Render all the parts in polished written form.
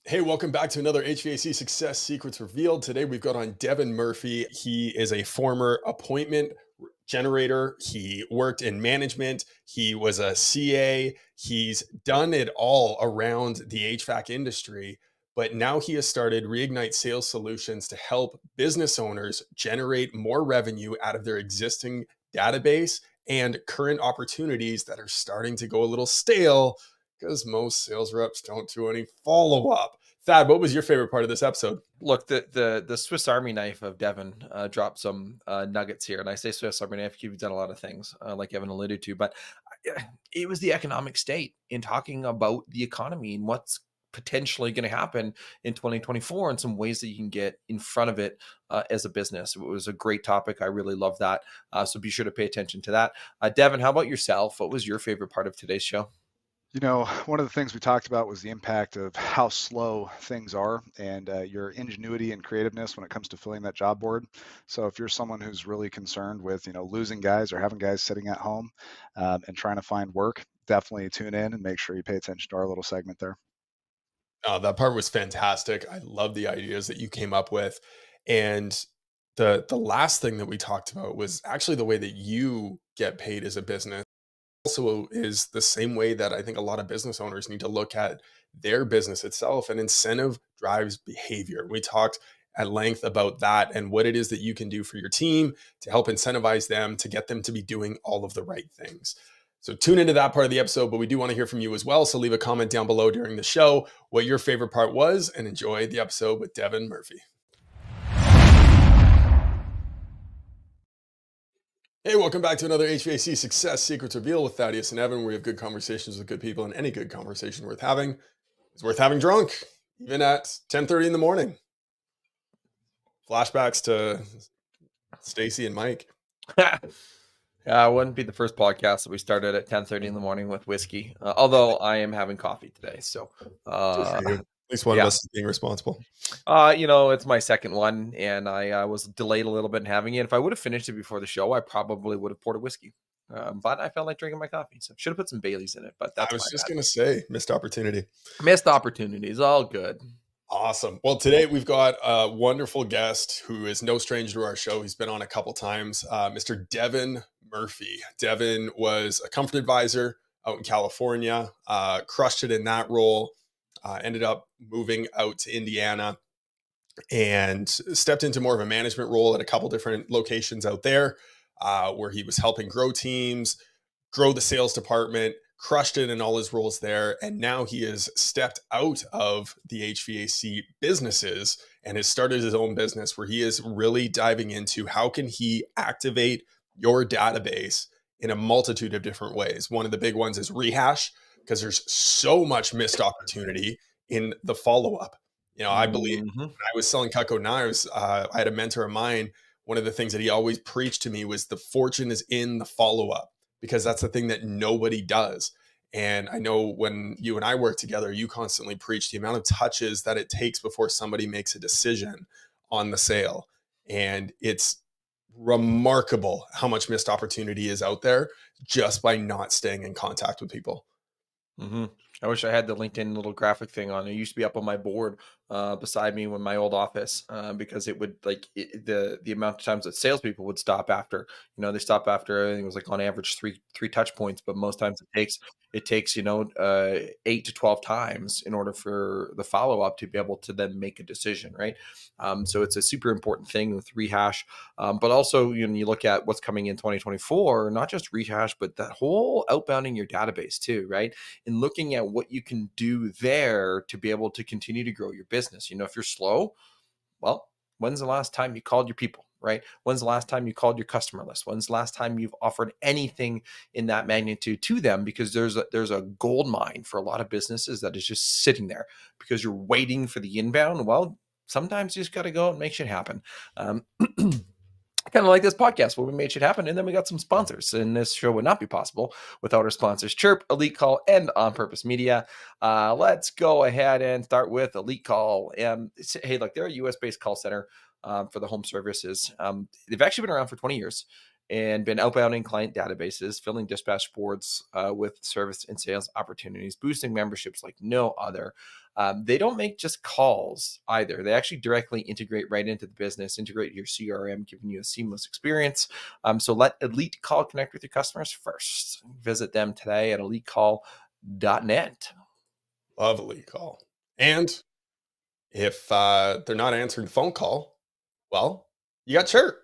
Hey, welcome back to another HVAC Success Secrets Revealed. Today we've got on Devon Murphy. He is a former appointment generator. He worked in management. He was a CA. He's done it all around the HVAC industry. But now he has started Reignite Sales Solutions to help business owners generate more revenue out of their existing database and current opportunities that are starting to go a little stale because most sales reps don't do any follow up. Thad, what was your favorite part of this episode? Look, the Swiss Army knife of Devon dropped some nuggets here, and I say Swiss Army knife. You've done a lot of things, like Evan alluded to, but it was the economic state in talking about the economy and what's potentially going to happen in 2024 and some ways that you can get in front of it as a business. It was a great topic. I really love that. So be sure to pay attention to that. Devon, how about yourself? What was your favorite part of today's show? One of the things we talked about was the impact of how slow things are and your ingenuity and creativeness when it comes to filling that job board. So if you're someone who's really concerned with, losing guys or having guys sitting at home and trying to find work, definitely tune in and make sure you pay attention to our little segment there. That part was fantastic. I love the ideas that you came up with. And the last thing that we talked about was actually the way that you get paid as a business also is the same way that I think a lot of business owners need to look at their business itself, and incentive drives behavior. We talked at length about that and what it is that you can do for your team to help incentivize them to get them to be doing all of the right things. So tune into that part of the episode, but we do want to hear from you as well. So leave a comment down below during the show what your favorite part was and enjoy the episode with Devon Murphy. Hey, welcome back to another HVAC Success Secrets Reveal with Thaddeus and Evan. We have good conversations with good people, and any good conversation worth having is worth having drunk, even at 10:30 in the morning. Flashbacks to Stacy and Mike. Yeah, it wouldn't be the first podcast that we started at 10:30 in the morning with whiskey. Although I am having coffee today, so Good for you. At least one of yeah. us is being responsible. It's my second one, and I was delayed a little bit in having it. If I would have finished it before the show, I probably would have poured a whiskey. But I felt like drinking my coffee, so should have put some Baileys in it. But I that's my was just bad. going to say, missed opportunity. Missed opportunities, all good. Awesome. Well, today we've got a wonderful guest who is no stranger to our show. He's been on a couple times, Mr. Devon Murphy. Devon was a comfort advisor out in California, crushed it in that role, ended up moving out to Indiana and stepped into more of a management role at a couple different locations out there where he was helping grow teams, grow the sales department, crushed it in all his roles there. And now he has stepped out of the HVAC businesses and has started his own business where he is really diving into how can he activate your database in a multitude of different ways. One of the big ones is rehash, because there's so much missed opportunity in the follow-up. I believe Mhm. when I was selling Cutco knives, I had a mentor of mine. One of the things that he always preached to me was the fortune is in the follow-up, because that's the thing that nobody does. And I know when you and I work together, you constantly preach the amount of touches that it takes before somebody makes a decision on the sale. And it's remarkable how much missed opportunity is out there just by not staying in contact with people. I wish I had the LinkedIn little graphic thing on. It used to be up on my board beside me in my old office because it would the amount of times that salespeople would stop after. They stop after, I think it was like on average three touch points, but most times it takes 8 to 12 times in order for the follow up to be able to then make a decision, right? So it's a super important thing with rehash, but also you look at what's coming in 2024, not just rehash, but that whole outbounding your database too, right? And looking at what you can do there to be able to continue to grow your business. If you're slow, well, when's the last time you called your people, right? When's the last time you called your customer list? When's the last time you've offered anything in that magnitude to them? Because there's a gold mine for a lot of businesses that is just sitting there because you're waiting for the inbound. Well, sometimes you just got to go out and make shit happen. Kind of like this podcast where we made shit happen, and then we got some sponsors, and this show would not be possible without our sponsors Chirp, Elite Call, and On Purpose Media. Let's go ahead and start with Elite Call. Hey, look, they're a US based call center for the home services. They've actually been around for 20 years. and been outbounding client databases, filling dispatch boards with service and sales opportunities, boosting memberships like no other. They don't make just calls either. They actually directly integrate right into the business, integrate your CRM, giving you a seamless experience. So let Elite Call connect with your customers first. Visit them today at elitecall.net. Love Elite Call. And if they're not answering the phone call, well, you got Chirp.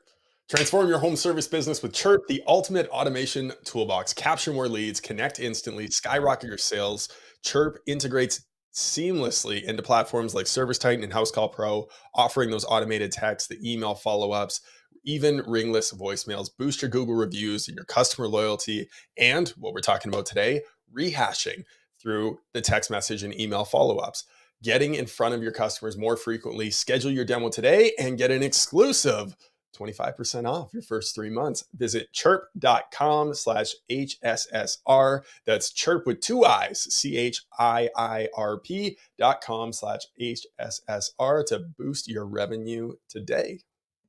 Transform your home service business with Chirp, the ultimate automation toolbox. Capture more leads, connect instantly, skyrocket your sales. Chirp integrates seamlessly into platforms like Service Titan and House Call Pro, offering those automated texts, the email follow-ups, even ringless voicemails. Boost your Google reviews and your customer loyalty. And what we're talking about today, rehashing through the text message and email follow-ups. Getting in front of your customers more frequently. Schedule your demo today and get an exclusive 25% off your first 3 months. Visit chirp.com/HSSR. That's chirp with 2 I's, CHIRP.com/HSSR to boost your revenue today.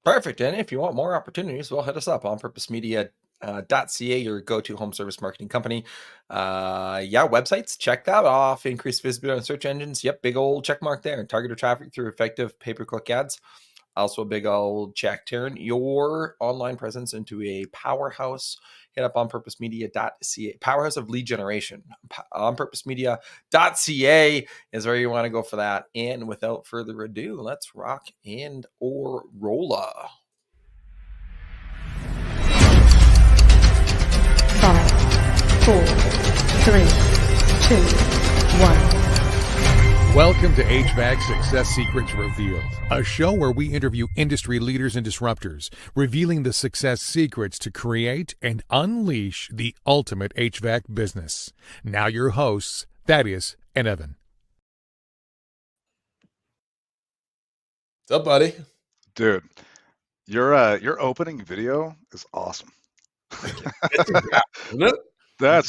Perfect. And if you want more opportunities, well, hit us up on purposemedia.ca, your go-to home service marketing company. Websites, check that off. Increase visibility on search engines. Yep, big old check mark there. Targeted traffic through effective pay-per-click ads. Also a big old check. Turn your online presence into a powerhouse. Hit up onpurposemedia.ca. Powerhouse of lead generation. Onpurposemedia.ca is where you want to go for that. And without further ado, let's rock and or rolla. 5, 4, 3, 2, 1. Welcome to HVAC Success Secrets Revealed, a show where we interview industry leaders and disruptors, revealing the success secrets to create and unleash the ultimate HVAC business. Now your hosts, Thaddeus and Evan. What's up, buddy? Dude, your opening video is awesome. Isn't it? I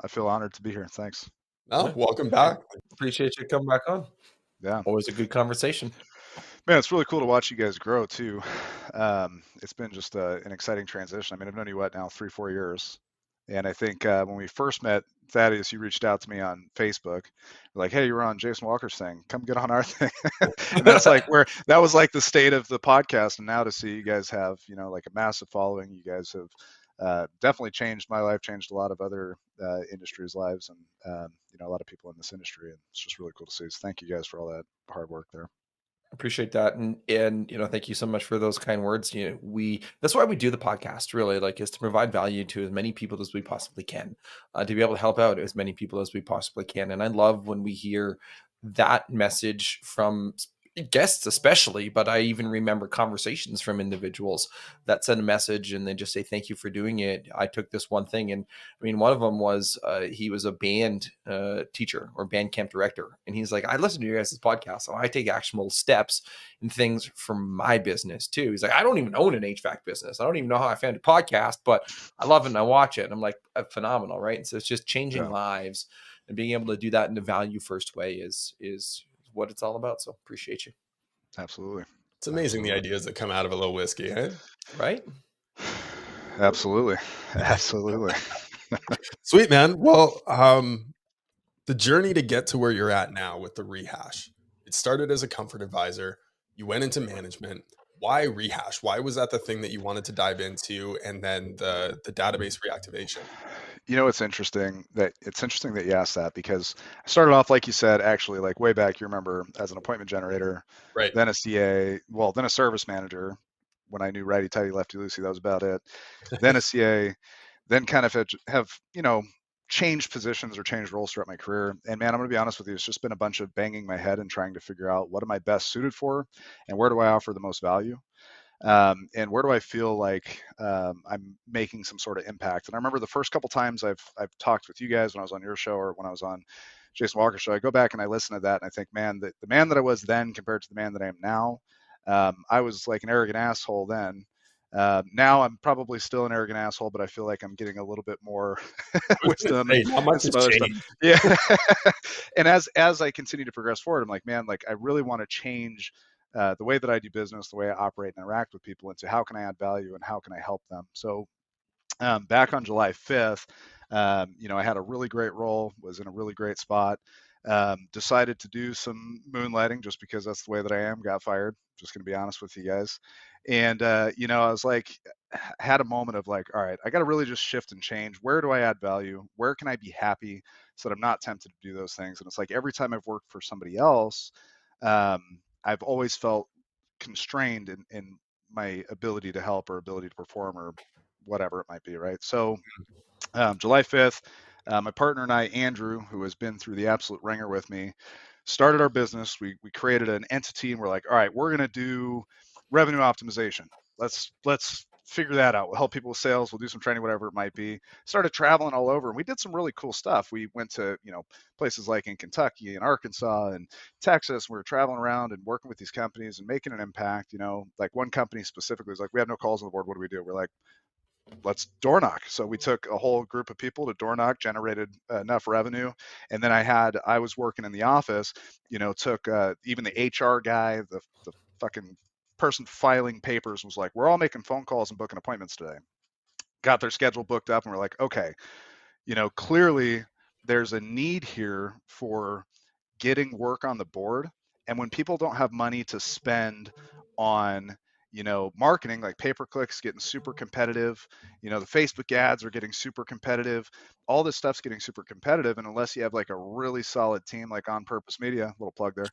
feel honored to be here. Thanks. No, welcome back. Appreciate you coming back on. Yeah. Always a good conversation. Man, it's really cool to watch you guys grow too. It's been just an exciting transition. I mean, I've known you now 3-4 years, and I think when we first met, Thaddeus, you reached out to me on Facebook, like, "Hey, you were on Jason Walker's thing. Come get on our thing." And that's like that was like the state of the podcast. And now to see you guys have, like a massive following, you guys have definitely changed my life, changed a lot of other industries' lives, and a lot of people in this industry. And it's just really cool to see. So thank you guys for all that hard work there. Appreciate that. And thank you so much for those kind words. That's why we do the podcast, really, is to provide value to as many people as we possibly can, to be able to help out as many people as we possibly can. And I love when we hear that message from guests especially, but I even remember conversations from individuals that send a message and they just say, "Thank you for doing it. I took this one thing." And I mean, one of them was he was a band teacher or band camp director. And he's like, "I listen to your guys' podcast, so I take actionable steps and things from my business too." He's like, "I don't even own an HVAC business. I don't even know how I found a podcast, but I love it and I watch it." And I'm like, phenomenal, right? And so it's just changing lives, and being able to do that in a value first way is what it's all about. So appreciate you. Absolutely. It's amazing the ideas that come out of a little whiskey, eh? Right? Absolutely. Sweet, man. Well, the journey to get to where you're at now with the rehash, it started as a comfort advisor. You went into management. Why rehash? Why was that the thing that you wanted to dive into? And then the database reactivation. It's interesting that you asked that, because I started off, like you said, actually, like way back, you remember, as an appointment generator, Right. then a CA, then a service manager when I knew righty tighty lefty loosey. That was about it. Then a CA, then kind of have changed positions or changed roles throughout my career. And man, I'm going to be honest with you, it's just been a bunch of banging my head and trying to figure out what am I best suited for and where do I offer the most value. And where do I feel like I'm making some sort of impact? And I remember the first couple times I've talked with you guys when I was on your show or when I was on Jason Walker's show, I go back and I listen to that and I think, man, the man that I was then compared to the man that I am now, I was like an arrogant asshole then. Now I'm probably still an arrogant asshole, but I feel like I'm getting a little bit more wisdom. How much has changed? Yeah. And as I continue to progress forward, I'm like, man, like I really want to change the way that I do business, the way I operate and interact with people, into how can I add value and how can I help them. So back on July 5th, I had a really great role, was in a really great spot, decided to do some moonlighting just because that's the way that I am, got fired, just going to be honest with you guys. And, I was like, had a moment of like, all right, I got to really just shift and change. Where do I add value? Where can I be happy so that I'm not tempted to do those things? And it's like every time I've worked for somebody else, I've always felt constrained in my ability to help or ability to perform or whatever it might be, right? So July 5th, my partner and I, Andrew, who has been through the absolute ringer with me, started our business. We created an entity and we're like, all right, we're going to do revenue optimization. Let's figure that out. We'll help people with sales. We'll do some training, whatever it might be. Started traveling all over and we did some really cool stuff. We went to, places like in Kentucky and Arkansas and Texas. We were traveling around and working with these companies and making an impact. Like one company specifically was like, we have no calls on the board. What do we do? We're like, let's door knock. So we took a whole group of people to door knock, generated enough revenue. And then I was working in the office, took even the HR guy, the fucking person filing papers was like, we're all making phone calls and booking appointments today. Got their schedule booked up and we're like, okay, clearly there's a need here for getting work on the board. And when people don't have money to spend on marketing, like pay-per-clicks getting super competitive, the Facebook ads are getting super competitive, all this stuff's getting super competitive. And unless you have like a really solid team, like On Purpose Media, little plug there,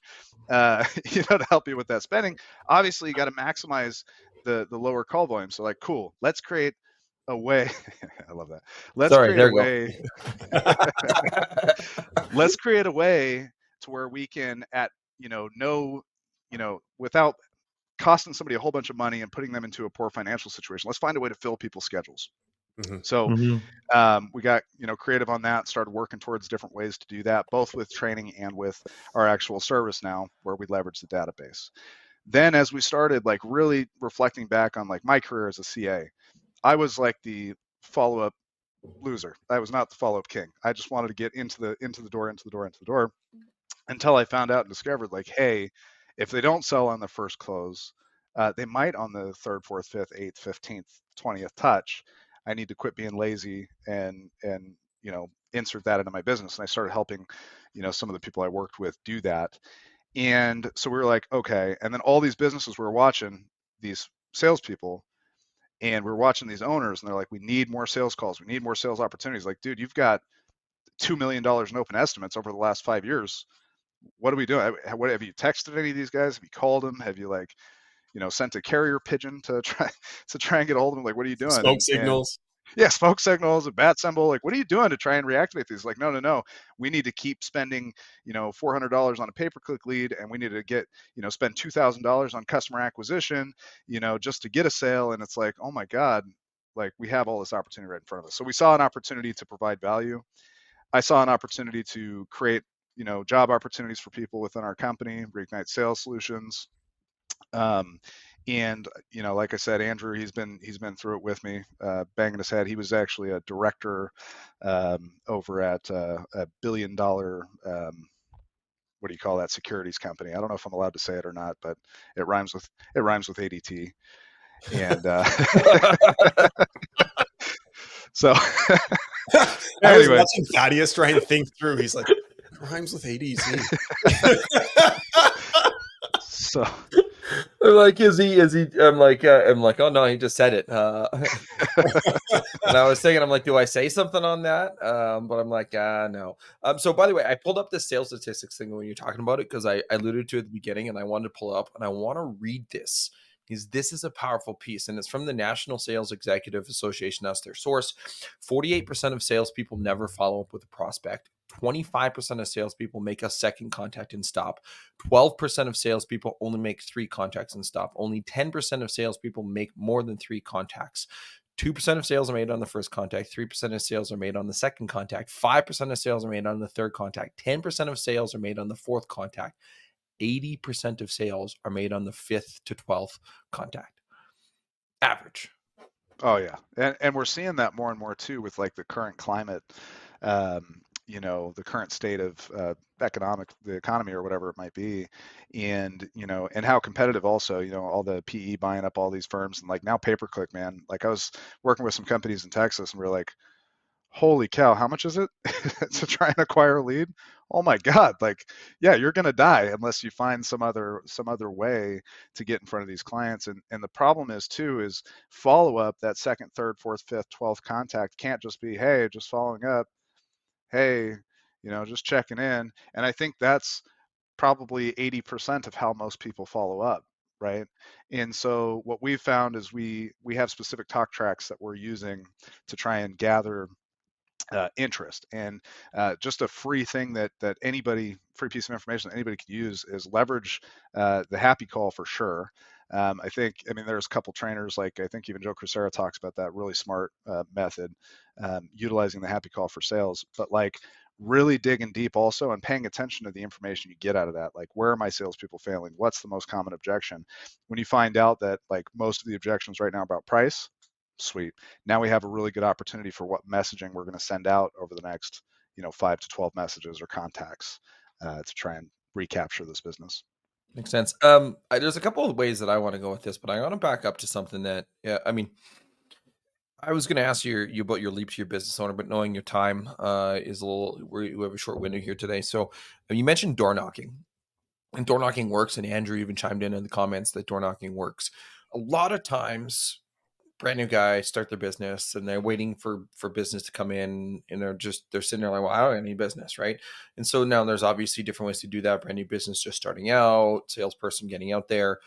to help you with that spending, obviously you got to maximize the lower call volume. So like, cool, let's create a way. I love that. Let's create a way. Let's create a way to where we can without costing somebody a whole bunch of money and putting them into a poor financial situation. Let's find a way to fill people's schedules. Mm-hmm. So we got, creative on that, started working towards different ways to do that, both with training and with our actual service now, where we leverage the database. Then as we started like really reflecting back on like my career as a CA, I was like the follow-up loser. I was not the follow-up king. I just wanted to get into the door until I found out and discovered like, hey, if they don't sell on the first close, they might on the 3rd, 4th, 5th, 8th, 15th, 20th touch. I need to quit being lazy and insert that into my business. And I started helping, some of the people I worked with do that. And so we were like, okay. And then all these businesses we were watching, these salespeople, and we're watching these owners, and they're like, we need more sales calls. We need more sales opportunities. Like, dude, you've got $2 million in open estimates over the last 5 years. What are we doing? What, have you texted any of these guys? Have you called them? Have you sent a carrier pigeon to try and get a hold of them? Like, what are you doing? Smoke signals. Yeah, smoke signals, a bat symbol. Like, what are you doing to try and reactivate these? Like, no. We need to keep spending, $400 on a pay-per-click lead, and we need to get, spend $2,000 on customer acquisition, just to get a sale. And it's like, oh my God, like we have all this opportunity right in front of us. So we saw an opportunity to provide value. I saw an opportunity to create, job opportunities for people within our company, Reignite Sales Solutions. And like I said, Andrew, he's been through it with me, banging his head. He was actually a director over at a $1 billion, what do you call that, securities company? I don't know if I'm allowed to say it or not, but it rhymes with ADT. And so I was anyway. watching Thaddeus trying to think through. He's like, rhymes with ADT. So I'm like, is he? I'm like, oh no, he just said it. And I was thinking, I'm like, do I say something on that? But I'm like, no. So by the way, I pulled up the sales statistics thing when you're talking about it, because I alluded to it at the beginning, and I wanted to pull it up, and I want to read this, because this is a powerful piece, and it's from the National Sales Executive Association. That's their source. 48% of salespeople never follow up with a prospect. 25% of salespeople make a second contact and stop. 12% of salespeople only make 3 contacts and stop. Only 10% of salespeople make more than 3 contacts. 2% of sales are made on the first contact. 3% of sales are made on the second contact. 5% of sales are made on the third contact. 10% of sales are made on the fourth contact. 80% of sales are made on the 5th to 12th contact. Average. Oh yeah. And we're seeing that more and more too with like the current climate. the current state of the economy or whatever it might be, and and how competitive also, all the PE buying up all these firms, and like now pay-per-click, man. Like I was working with some companies in Texas, and we are like, holy cow, how much is it to try and acquire a lead? Oh my God, like, yeah, you're gonna die unless you find some other way to get in front of these clients. And the problem is too is follow up, that second, third, fourth, fifth, 12th contact can't just be, hey, just following up, hey, just checking in. And I think that's probably 80% of how most people follow up, right? And so what we've found is we have specific talk tracks that we're using to try and gather interest. And just a free thing that free piece of information that anybody can use is leverage the happy call for sure. I mean, there's a couple trainers, like I think even Joe Crucera talks about that really smart method, utilizing the happy call for sales. But like really digging deep also and paying attention to the information you get out of that. Like, where are my salespeople failing? What's the most common objection? When you find out that like most of the objections right now are about price, sweet. Now we have a really good opportunity for what messaging we're going to send out over the next, 5 to 12 messages or contacts to try and recapture this business. Makes sense. There's a couple of ways that I want to go with this, but I want to back up to something that, I mean, I was going to ask you about your leap to your business owner, but knowing your time is a little, we have a short window here today. So you mentioned door knocking, and door knocking works. And Andrew even chimed in the comments that door knocking works. A lot of times, brand new guys start their business and they're waiting for business to come in, and they're sitting there like, well, I don't have any business, right? And so now there's obviously different ways to do that. Brand new business just starting out, salesperson getting out there,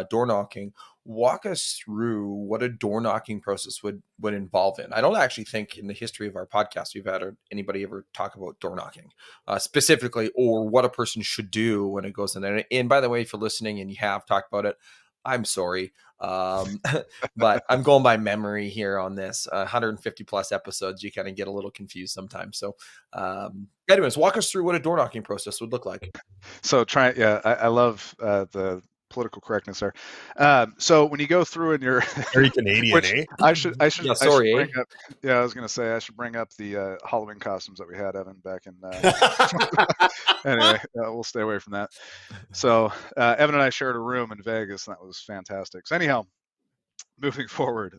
door knocking. Walk us through what a door knocking process would involve in. I don't actually think in the history of our podcast we've had anybody ever talk about door knocking specifically, or what a person should do when it goes in there. And by the way, if you're listening and you have talked about it, I'm sorry. But I'm going by memory here on this 150 plus episodes. You kind of get a little confused sometimes. So anyways, walk us through what a door knocking process would look like. So I love the political correctness there. So when you go through and you're Very Canadian, which eh? I should Yeah, sorry, bring up. Yeah, I was gonna say I should bring up the Halloween costumes that we had, Evan, back in. Anyway, we'll stay away from that. So Evan and I shared a room in Vegas, and that was fantastic. So anyhow, moving forward,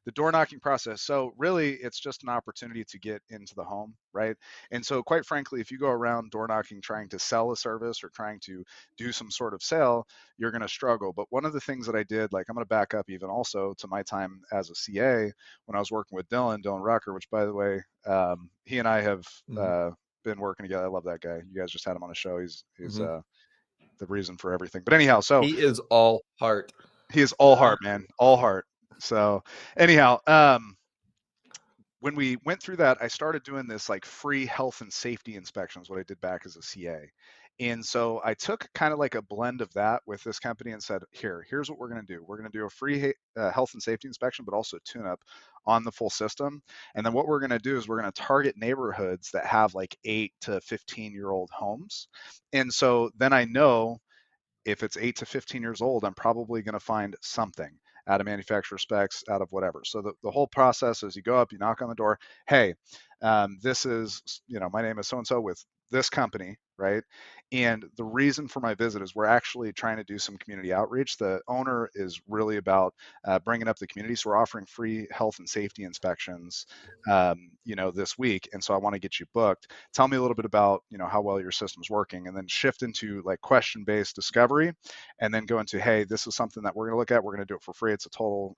the door knocking process. So really, it's just an opportunity to get into the home, right? And so quite frankly, if you go around door knocking trying to sell a service or trying to do some sort of sale, you're going to struggle. But one of the things that I did, like I'm going to back up even also to my time as a CA when I was working with Dylan Rucker, which by the way, he and I have been working together. I love that guy. You guys just had him on a show. He's the reason for everything. But anyhow, so he is all heart. He is all heart, man, all heart. So anyhow, when we went through that, I started doing this like free health and safety inspections, what I did back as a CA. And so I took kind of like a blend of that with this company and said, here's what we're going to do. We're going to do a free health and safety inspection, but also tune up on the full system. And then what we're going to do is we're going to target neighborhoods that have like 8 to 15-year-old homes. And so then I know if it's 8 to 15 years old, I'm probably going to find something out of manufacturer specs, out of whatever. So the whole process is you go up, you knock on the door. Hey, this is, my name is so-and-so with this company, right? And the reason for my visit is we're actually trying to do some community outreach. The owner is really about bringing up the community. So we're offering free health and safety inspections, this week. And so I want to get you booked. Tell me a little bit about, how well your system's working, and then shift into like question-based discovery, and then go into, hey, this is something that we're going to look at. We're going to do it for free. It's a total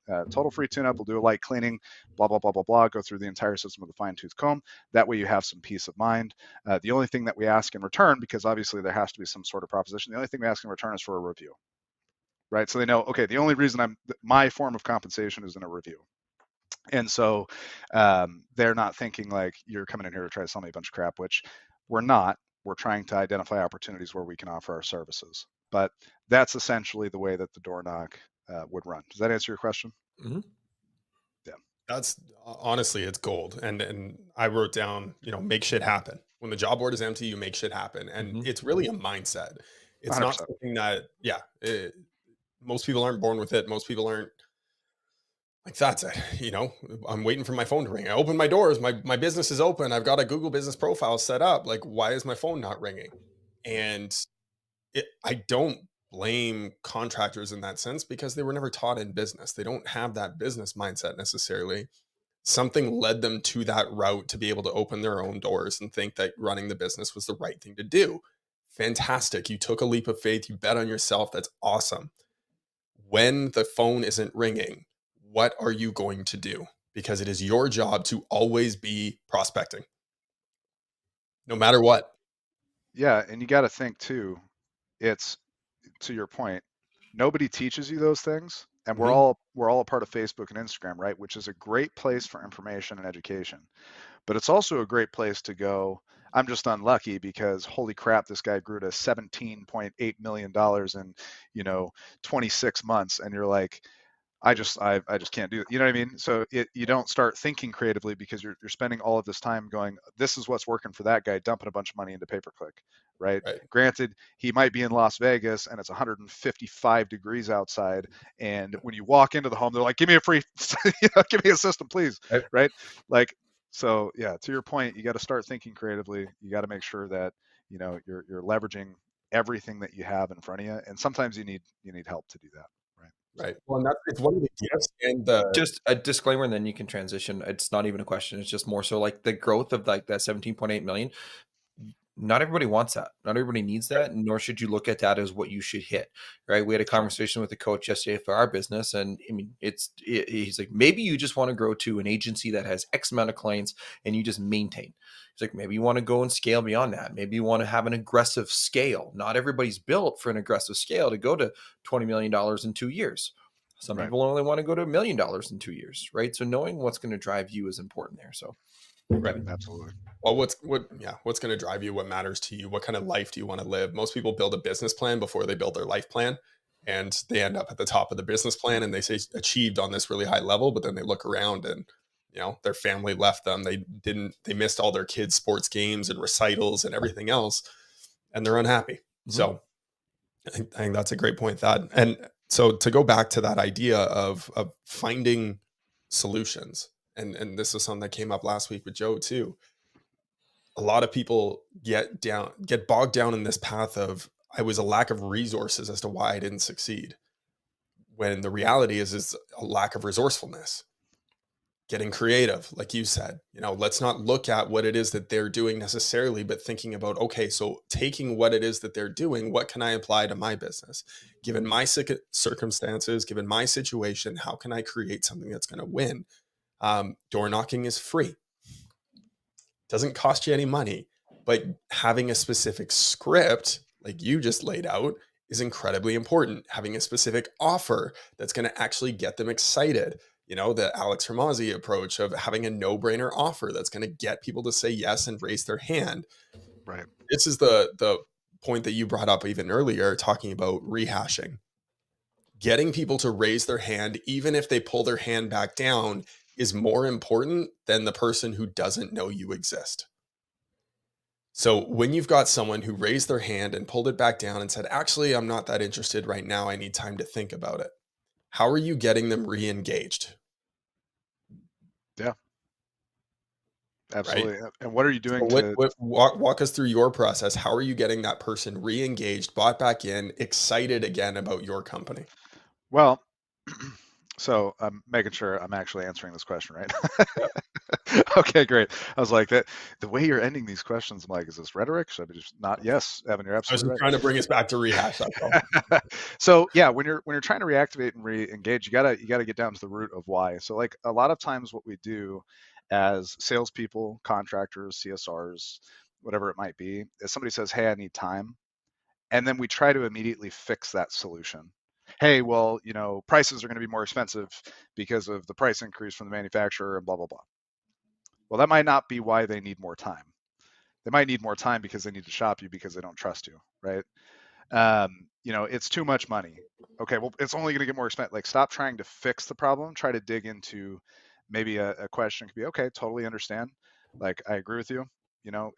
free tune-up. We'll do a light cleaning, blah, blah, blah, blah, blah. Go through the entire system with a fine-tooth comb. That way you have some peace of mind. The only thing that we ask in return, because obviously there has to be some sort of proposition, the only thing we ask in return is for a review, right? So they know, okay, the only reason my form of compensation is in a review. And so they're not thinking like you're coming in here to try to sell me a bunch of crap, which we're not. We're trying to identify opportunities where we can offer our services. But that's essentially the way that the door knock would run. Does that answer your question? Mm-hmm. Yeah. That's honestly, it's gold. And I wrote down, make shit happen. When the job board is empty, you make shit happen. And it's really a mindset. It's 100%. Not something that, most people aren't born with it. Most people aren't Like that's it. I'm waiting for my phone to ring. I open my doors. My business is open. I've got a Google business profile set up. Like, why is my phone not ringing? And I don't blame contractors in that sense because they were never taught in business. They don't have that business mindset necessarily. Something led them to that route to be able to open their own doors and think that running the business was the right thing to do. Fantastic. You took a leap of faith. You bet on yourself. That's awesome. When the phone isn't ringing, what are you going to do? Because it is your job to always be prospecting, no matter what. Yeah, and you got to think too, it's to your point, nobody teaches you those things, and we're Mhm. all a part of Facebook and Instagram, right? Which is a great place for information and education. But it's also a great place to go, I'm just unlucky because holy crap, this guy grew to $17.8 million in, 26 months. And you're like, I just can't do it. You know what I mean? So you don't start thinking creatively because you're spending all of this time going, this is what's working for that guy, dumping a bunch of money into pay-per-click, right? Right. Granted, he might be in Las Vegas and it's 155 degrees outside, and when you walk into the home, they're like, give me a free, give me a system, please, Right. right? Like, so yeah, to your point, you got to start thinking creatively. You got to make sure that you're leveraging everything that you have in front of you, and sometimes you need help to do that, right? Right. So. Well, and it's one of the gifts and the Just a disclaimer, and then you can transition. It's not even a question. It's just more so like the growth of like that 17.8 million. Not everybody wants that. Not everybody needs right. that, nor should you look at that as what you should hit. Right? We had a Sure. conversation with the coach yesterday for our business, and I mean, he's like, maybe you just want to grow to an agency that has X amount of clients, and you just maintain. He's like, maybe you want to go and scale beyond that. Maybe you want to have an aggressive scale. Not everybody's built for an aggressive scale to go to $20 million in 2 years. Some Right. people only want to go to $1 million in 2 years, right? So knowing what's going to drive you is important there. So, Right. Absolutely. Well, what's going to drive you? What matters to you? What kind of life do you want to live? Most people build a business plan before they build their life plan, and they end up at the top of the business plan and they say achieved on this really high level, but then they look around and their family left them. They missed all their kids' sports games and recitals and everything else, and they're unhappy. So I think that's a great point. And so to go back to that idea of finding solutions, and this is something that came up last week with Joe too. A lot of people get bogged down in this path of I was a lack of resources as to why I didn't succeed. When the reality is a lack of resourcefulness. Getting creative, like you said, let's not look at what it is that they're doing necessarily, but thinking about, okay, so taking what it is that they're doing, what can I apply to my business? Given my circumstances, given my situation, how can I create something that's going to win? Door knocking is free. Doesn't cost you any money, but having a specific script like you just laid out is incredibly important. Having a specific offer that's going to actually get them excited. The Alex Hermazzi approach of having a no-brainer offer that's going to get people to say yes and raise their hand. Right. This is the point that you brought up even earlier, talking about rehashing. Getting people to raise their hand, even if they pull their hand back down, is more important than the person who doesn't know you exist. So when you've got someone who raised their hand and pulled it back down and said, actually, I'm not that interested right now, I need time to think about it. How are you getting them re-engaged? Yeah. Right? Absolutely. And what are you So doing to? walk us through your process. How are you getting that person re-engaged, bought back in, excited again about your company? Well, so I'm making sure I'm actually answering this question right. Yep. Okay, great. I was like that. The way you're ending these questions, I'm like, is this rhetoric? Should I be just not? Yes, Evan, you're I was absolutely just trying to bring us back to rehash. That's all. right. So yeah, when you're trying to reactivate and re-engage, you gotta get down to the root of why. So like a lot of times, what we do as salespeople, contractors, CSRs, whatever it might be, is somebody says, "Hey, I need time," and then we try to immediately fix that solution. Hey, well, prices are going to be more expensive because of the price increase from the manufacturer and blah blah blah. Well, that might not be why they need more time. They might need more time because they need to shop you because they don't trust you, right? It's too much money. Okay, well, it's only going to get more expensive. Like, stop trying to fix the problem. Try to dig into maybe a question could be, okay, totally understand. Like, I agree with you.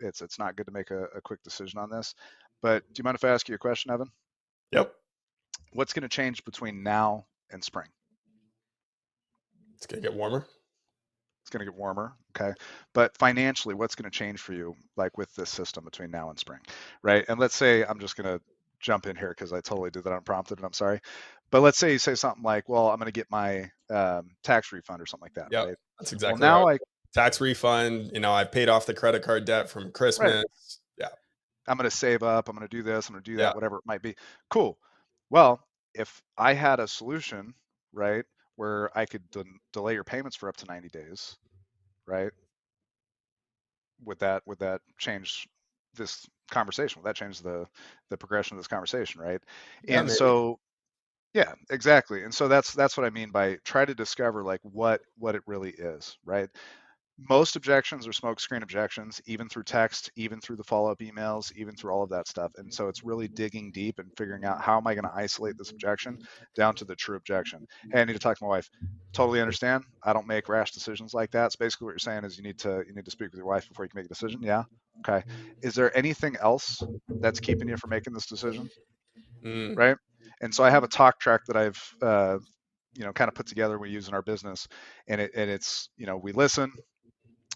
It's not good to make a quick decision on this. But do you mind if I ask you a question, Evan? Yep. What's going to change between now and spring? It's going to get warmer. It's going to get warmer. Okay. But financially, what's going to change for you, like with this system between now and spring, right? And let's say I'm just going to jump in here because I totally did that unprompted and I'm sorry. But let's say you say something like, well, I'm going to get my tax refund or something like that, Yeah, right? that's exactly Well, now right. Tax refund, you know, I paid off the credit card debt from Christmas. Right. Yeah. I'm going to save up. I'm going to do this. I'm going to do that, Yeah. whatever it might be. Cool. Well, if I had a solution, right, where I could delay your payments for up to 90 days, right? Would that change this conversation? Would that change the progression of this conversation, right? Yeah, And maybe. so, yeah, exactly. And so that's what I mean by try to discover like what it really is, right? Most objections are smokescreen objections, even through text, even through the follow-up emails, even through all of that stuff. And so it's really digging deep and figuring out how am I going to isolate this objection down to the true objection. Hey, I need to talk to my wife. Totally understand. I don't make rash decisions like that. So basically what you're saying is you need to speak with your wife before you can make a decision. Yeah. Okay. Is there anything else that's keeping you from making this decision? Mm. Right. And so I have a talk track that I've kind of put together we use in our business, and it's we listen,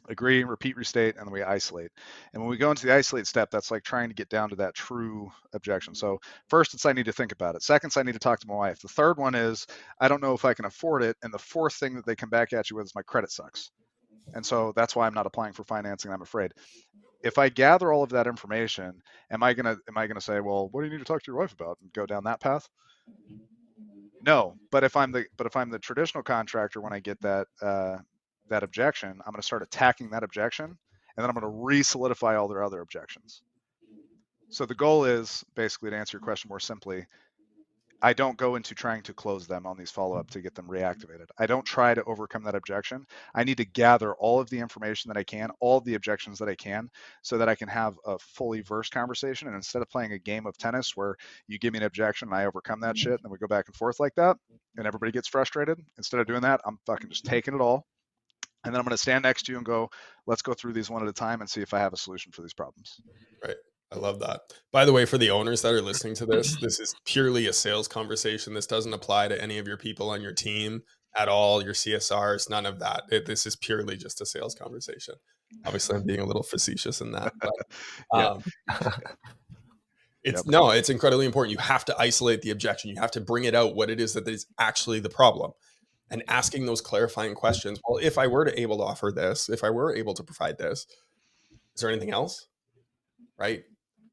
agree, repeat, restate, and then we isolate. And when we go into the isolate step, that's like trying to get down to that true objection. So first, it's I need to think about it. Second, I need to talk to my wife. The third one is I don't know if I can afford it. And the fourth thing that they come back at you with is my credit sucks. And so that's why I'm not applying for financing. I'm afraid. If I gather all of that information, am I gonna say, well, what do you need to talk to your wife about, and go down that path? No, but if I'm the traditional contractor, when I get that objection, I'm going to start attacking that objection, and then I'm going to re-solidify all their other objections. So the goal is basically, to answer your question more simply, I don't go into trying to close them on these follow-up to get them reactivated. I don't try to overcome that objection. I need to gather all of the information that I can, all of the objections that I can, so that I can have a fully versed conversation. And instead of playing a game of tennis where you give me an objection and I overcome that shit, and then we go back and forth like that, and everybody gets frustrated, instead of doing that, I'm fucking just taking it all. And then I'm going to stand next to you and go, let's go through these one at a time and see if I have a solution for these problems. Right. I love that. By the way, for the owners that are listening to this, this is purely a sales conversation. This doesn't apply to any of your people on your team at all, your CSRs, none of that. This is purely just a sales conversation. Obviously, I'm being a little facetious in that, but it's incredibly important. You have to isolate the objection. You have to bring it out, what it is that is actually the problem, and asking those clarifying questions. Well, if I were to able to offer this, if I were able to provide this, is there anything else? Right?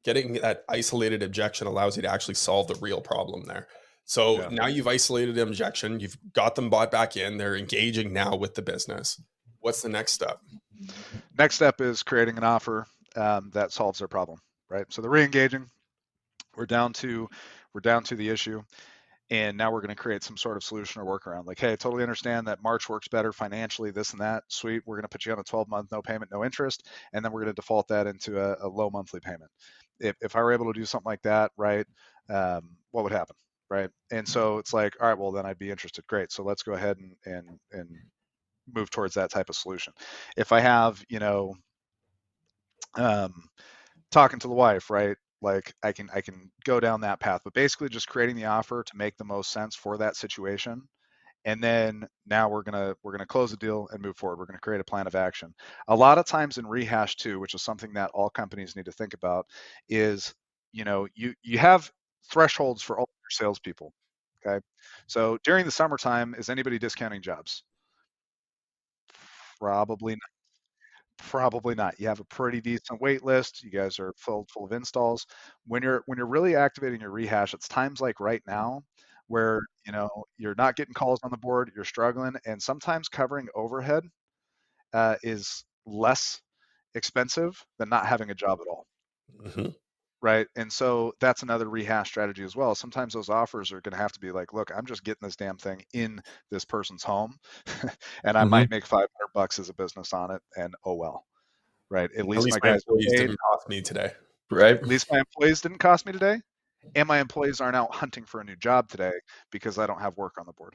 Getting that isolated objection allows you to actually solve the real problem there. So now you've isolated an objection, you've got them bought back in, they're engaging now with the business. What's the next step? Next step is creating an offer that solves their problem, right? So they're re-engaging. We're down to the issue. And now we're going to create some sort of solution or workaround. Like, hey, I totally understand that March works better financially, this and that. Sweet. We're going to put you on a 12-month, no payment, no interest. And then we're going to default that into a low monthly payment. If I were able to do something like that, right, what would happen, right? And so it's like, all right, well, then I'd be interested. Great. So let's go ahead and move towards that type of solution. If I have, talking to the wife, right? Like I can go down that path, but basically just creating the offer to make the most sense for that situation. And then now we're gonna close the deal and move forward. We're gonna create a plan of action. A lot of times in rehash too, which is something that all companies need to think about, is you have thresholds for all your salespeople. Okay, so during the summertime, is anybody discounting jobs? Probably not. Probably not. You have a pretty decent wait list. You guys are full of installs. When you're really activating your rehash, it's times like right now where you're not getting calls on the board, you're struggling, and sometimes covering overhead is less expensive than not having a job at all. Mm-hmm. Right. And so that's another rehash strategy as well. Sometimes those offers are going to have to be like, look, I'm just getting this damn thing in this person's home and I might make $500 as a business on it. And oh, well, right. At least my guys employees didn't cost me today. Right. At least my employees didn't cost me today. And my employees aren't out hunting for a new job today because I don't have work on the board.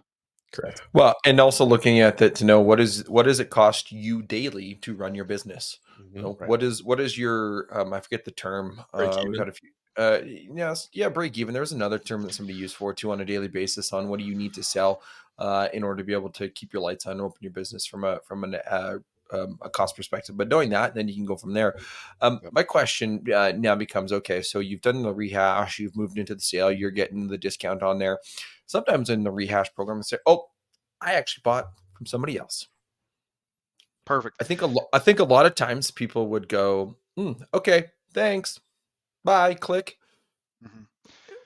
Correct. Well, and also looking at that to know what does it cost you daily to run your business? Mm-hmm. Right. What is your I forget the term. We've got a few Yes, yeah, break even. There was another term that somebody used for it too on a daily basis on what do you need to sell in order to be able to keep your lights on and open your business from a cost perspective. But knowing that, then you can go from there. Yep. My question now becomes, okay, so you've done the rehash, you've moved into the sale, you're getting the discount on there. Sometimes in the rehash program, they say, "Oh, I actually bought from somebody else." Perfect. I think a lot of times people would go, "Okay, thanks, bye, click." Mhm.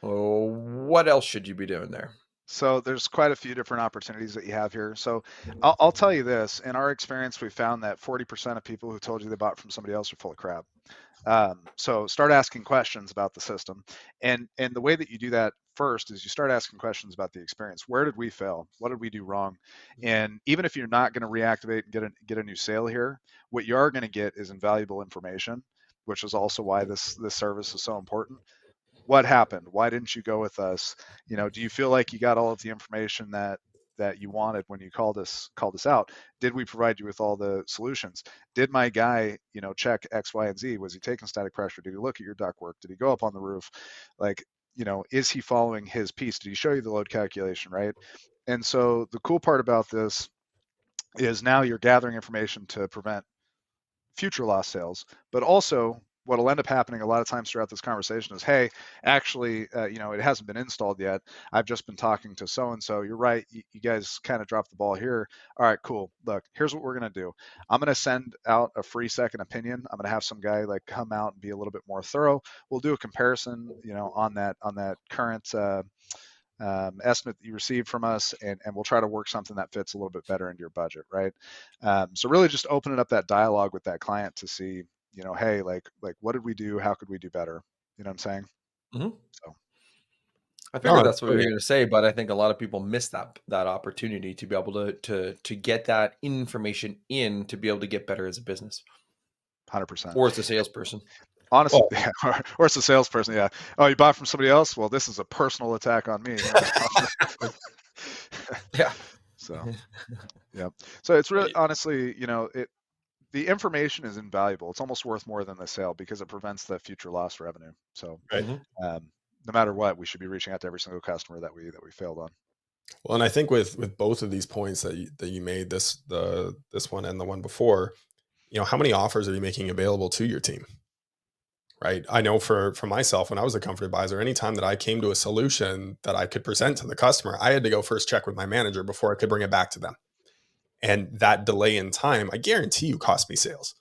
Oh, what else should you be doing there? So there's quite a few different opportunities that you have here. So I'll tell you this, in our experience, we found that 40% of people who told you they bought from somebody else are full of crap. So start asking questions about the system. And the way that you do that first is you start asking questions about the experience. Where did we fail? What did we do wrong? And even if you're not going to reactivate and get a new sale here, what you are going to get is invaluable information, which is also why this service is so important. What happened? Why didn't you go with us? Do you feel like you got all of the information that you wanted when you called us out? Did we provide you with all the solutions? Did my guy, check X, Y, and Z? Was he taking static pressure? Did he look at your ductwork? Did he go up on the roof? Like, is he following his piece? Did he show you the load calculation, right? And so the cool part about this is now you're gathering information to prevent future lost sales, but also what will end up happening a lot of times throughout this conversation is, hey, actually, it hasn't been installed yet. I've just been talking to so and so. You're right. You guys kind of dropped the ball here. All right, cool. Look, here's what we're gonna do. I'm gonna send out a free second opinion. I'm gonna have some guy like come out and be a little bit more thorough. We'll do a comparison, on that current estimate that you received from us, and we'll try to work something that fits a little bit better into your budget, right? So really just opening up that dialogue with that client to see, hey, like what did we do? How could we do better? You know what I'm saying? hmm So I No, figured that's that's what we were great. going to say, but I think a lot of people miss that opportunity to be able to get that information in to be able to get better as a business 100%. or as a salesperson. Honestly, Well, yeah, or it's a salesperson. Yeah. Oh, you bought from somebody else? Well, this is a personal attack on me. Yeah. So, yeah. So it's really honestly, the information is invaluable. It's almost worth more than the sale because it prevents the future lost revenue. So, right. Mhm. no matter what, we should be reaching out to every single customer that we failed on. Well, and I think with both of these points that you made, this one and the one before, how many offers are you making available to your team? Right. I know for myself, when I was a comfort advisor, anytime that I came to a solution that I could present to the customer, I had to go first check with my manager before I could bring it back to them. And that delay in time, I guarantee you, cost me sales.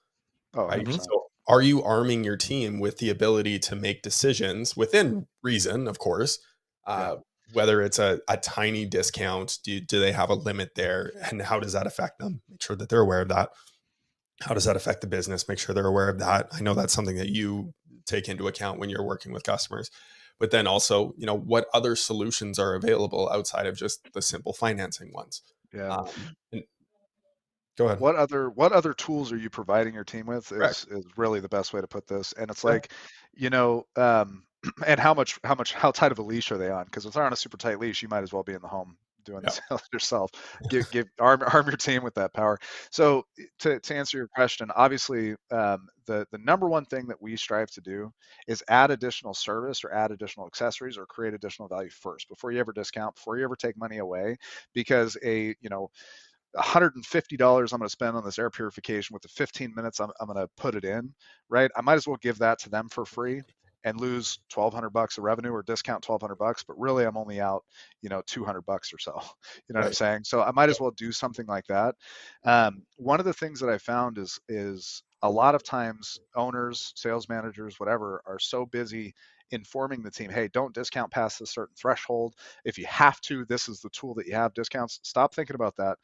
Oh, Right. 100%. So are you arming your team with the ability to make decisions within reason, of course? Yeah. Whether it's a tiny discount, do they have a limit there? And how does that affect them? Make sure that they're aware of that. How does that affect the business? Make sure they're aware of that. I know that's something that you take into account when you're working with customers. But then also, what other solutions are available outside of just the simple financing ones? Yeah. And go ahead. What other tools are you providing your team with Correct. is really the best way to put this. And it's Yeah. like, and how tight of a leash are they on? Because if they're on a super tight leash, you might as well be in the home doing the Yeah. sales yourself. Arm your team with that power. So to answer your question, obviously, the number one thing that we strive to do is add additional service or add additional accessories or create additional value first before you ever discount, before you ever take money away, because $150 I'm going to spend on this air purification with the 15 minutes I'm going to put it in, right? I might as well give that to them for free and lose $1,200 of revenue or discount $1,200, but really I'm only out, $200 or so. You know what I'm Right. saying? So I might as well do something like that. One of the things that I found is a lot of times owners, sales managers, whatever, are so busy informing the team, hey, don't discount past a certain threshold. If you have to, this is the tool that you have, discounts. Stop thinking about that.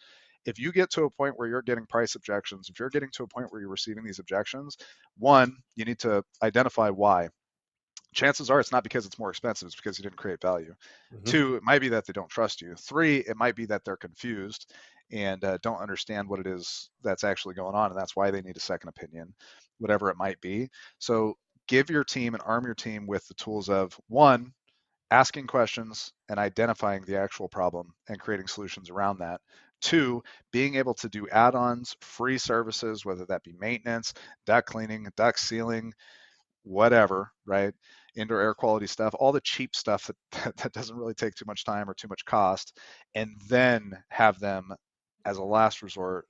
If you get to a point where you're getting price objections, if you're getting to a point where you're receiving these objections, one, you need to identify why. Chances are it's not because it's more expensive, it's because you didn't create value. Mhm. Two, it might be that they don't trust you. Three, it might be that they're confused and don't understand what it is that's actually going on, and that's why they need a second opinion, whatever it might be. So give your team and arm your team with the tools of, one, asking questions and identifying the actual problem and creating solutions around that. Two, being able to do add-ons, free services, whether that be maintenance, duct cleaning, duct sealing, whatever, right? indoor air quality stuff, all the cheap stuff that doesn't really take too much time or too much cost, and then have them as a last resort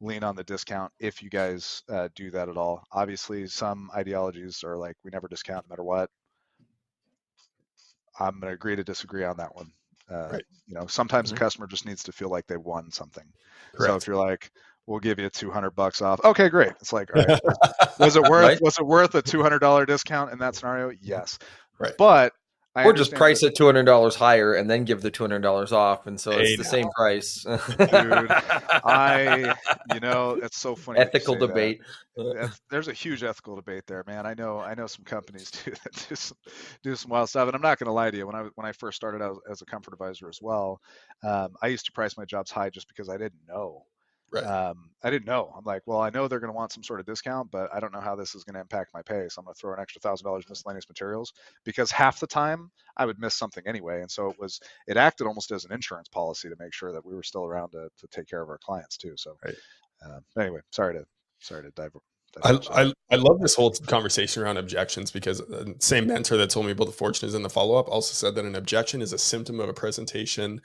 lean on the discount if you guys do that at all. Obviously, some ideologies are like, we never discount no matter what. I'm going to agree to disagree on that one. Right. Sometimes a customer just needs to feel like they won something. Correct. So if you're like, we'll give you $200 off. Okay, great. It's like, all right, was it worth a $200 discount in that scenario? Yes. Right. But or just price it $200 higher and then give the $200 off, and so it's the same price. Dude, it's so funny. Ethical debate. There's a huge ethical debate there, man. I know some companies do some wild stuff, and I'm not going to lie to you. When I first started out as a comfort advisor as well, I used to price my jobs high just because I didn't know. Right. I didn't know. I'm like, well, I know they're going to want some sort of discount, but I don't know how this is going to impact my pay. So I'm going to throw an extra $1,000 miscellaneous materials, because half the time I would miss something anyway. And so it acted almost as an insurance policy to make sure that we were still around to take care of our clients too. So right. Anyway, sorry to dive. I love this whole conversation around objections, because the same mentor that told me about the fortune is in the follow-up also said that an objection is a symptom of a presentation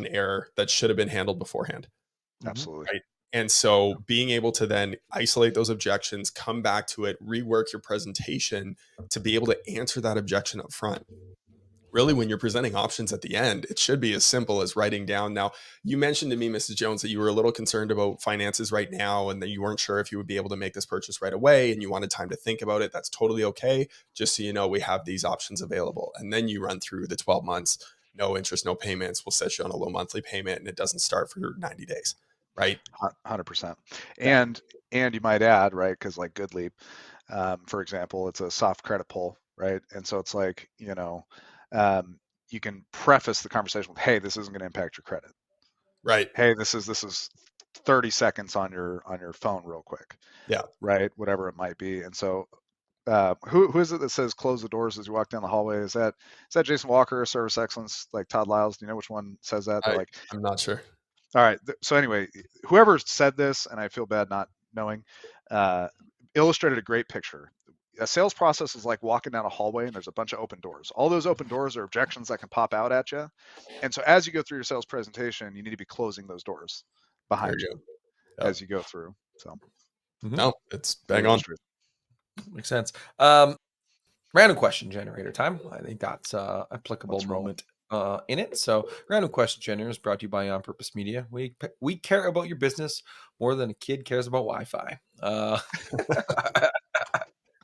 error that should have been handled beforehand. Absolutely. Right. And so being able to then isolate those objections, come back to it, rework your presentation to be able to answer that objection up front. Really, when you're presenting options at the end, it should be as simple as writing down. Now, you mentioned to me, Mrs. Jones, that you were a little concerned about finances right now, and that you weren't sure if you would be able to make this purchase right away, and you wanted time to think about it. That's totally okay. Just so you know, we have these options available. And then you run through the 12 months, no interest, no payments. We'll set you on a low monthly payment, and it doesn't start for 90 days. Right. 100%. And you might add, right, because like GoodLeap, for example, it's a soft credit pull, right? And so it's like, you can preface the conversation with, hey, this isn't going to impact your credit. Right. Hey, this is 30 seconds on your phone real quick. Yeah. Right. Whatever it might be. And so who is it that says close the doors as you walk down the hallway? Is that Jason Walker, Service Excellence, like Todd Lyles? Do you know which one says that? I'm not sure. All right. So anyway, whoever said this, and I feel bad not knowing, illustrated a great picture. A sales process is like walking down a hallway and there's a bunch of open doors. All those open doors are objections that can pop out at you. And so as you go through your sales presentation, you need to be closing those doors behind you as you go through. So no, it's bang on. Makes sense. Random question generator time. I think that's applicable moment in it. So random question generator is brought to you by On Purpose Media. We care about your business more than a kid cares about Wi-Fi.